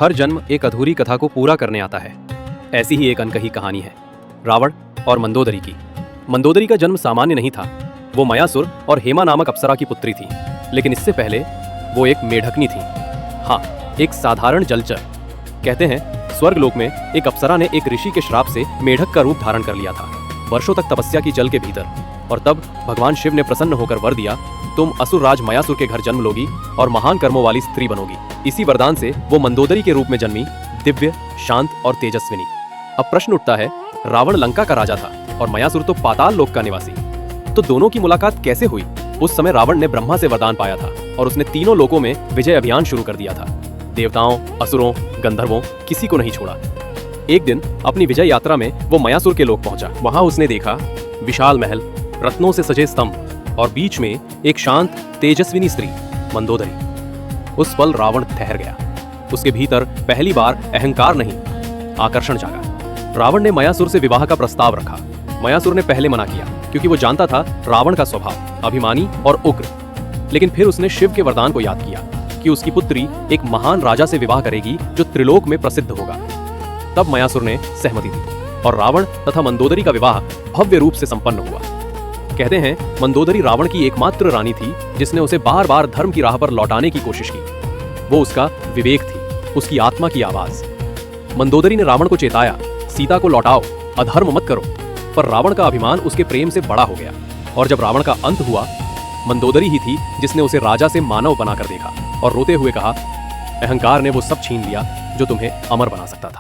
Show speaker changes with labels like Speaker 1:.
Speaker 1: हर जन्म एक अधूरी कथा को पूरा करने आता है। ऐसी ही एक अनकही कहानी है रावण और मंदोदरी की। मंदोदरी का जन्म सामान्य नहीं था। वो मयासुर और हेमा नामक अप्सरा की पुत्री थी, लेकिन इससे पहले वो एक मेढकनी थी। हाँ, एक साधारण जलचर। कहते हैं स्वर्गलोक में एक अप्सरा ने एक ऋषि के श्राप से मेढक का रूप धारण कर लिया था, वर्षों तक तपस्या की जल के भीतर। और तब भगवान शिव ने प्रसन्न होकर वर दिया, तुम असुर राज मयासुर के घर जन्म लोगी और महान कर्मों वाली स्त्री बनोगी। इसी वरदान से वो मंदोदरी के रूप में जन्मी, दिव्य, शांत और तेजस्विनी। अब प्रश्न उठता है, रावण लंका का राजा था और मयासुर तो पाताल लोक का निवासी, तो दोनों की मुलाकात कैसे हुई? उस समय रावण ने ब्रह्मा से वरदान पाया था और उसने तीनों लोकों में विजय अभियान शुरू कर दिया था। देवताओं, असुरों, गंधर्वों, किसी को नहीं छोड़ा। एक दिन अपनी विजय यात्रा में वो मयासुर के लोक पहुंचा। वहां उसने देखा विशाल महल, रत्नों से सजे स्तंभ और बीच में एक शांत तेजस्विनी स्त्री, मंदोदरी। उस पल रावण ठहर गया। उसके भीतर पहली बार अहंकार नहीं, आकर्षण जागा। रावण ने मयासुर से विवाह का प्रस्ताव रखा। मयासुर ने पहले मना किया, क्योंकि वो जानता था रावण का स्वभाव अभिमानी और उग्र। लेकिन फिर उसने शिव के वरदान को याद किया कि उसकी पुत्री एक महान राजा से विवाह करेगी जो त्रिलोक में प्रसिद्ध होगा। तब मयासुर ने सहमति दी और रावण तथा मंदोदरी का विवाह भव्य रूप से संपन्न हुआ। कहते हैं मंदोदरी रावण की एकमात्र रानी थी जिसने उसे बार बार धर्म की राह पर लौटाने की कोशिश की। वो उसका विवेक थी, उसकी आत्मा की आवाज। मंदोदरी ने रावण को चेताया, सीता को लौटाओ, अधर्म मत करो। पर रावण का अभिमान उसके प्रेम से बड़ा हो गया और जब रावण का अंत हुआ, मंदोदरी ही थी जिसने उसे राजा से मानव बनाकर देखा और रोते हुए कहा, अहंकार ने वो सब छीन लिया जो तुम्हें अमर बना सकता था।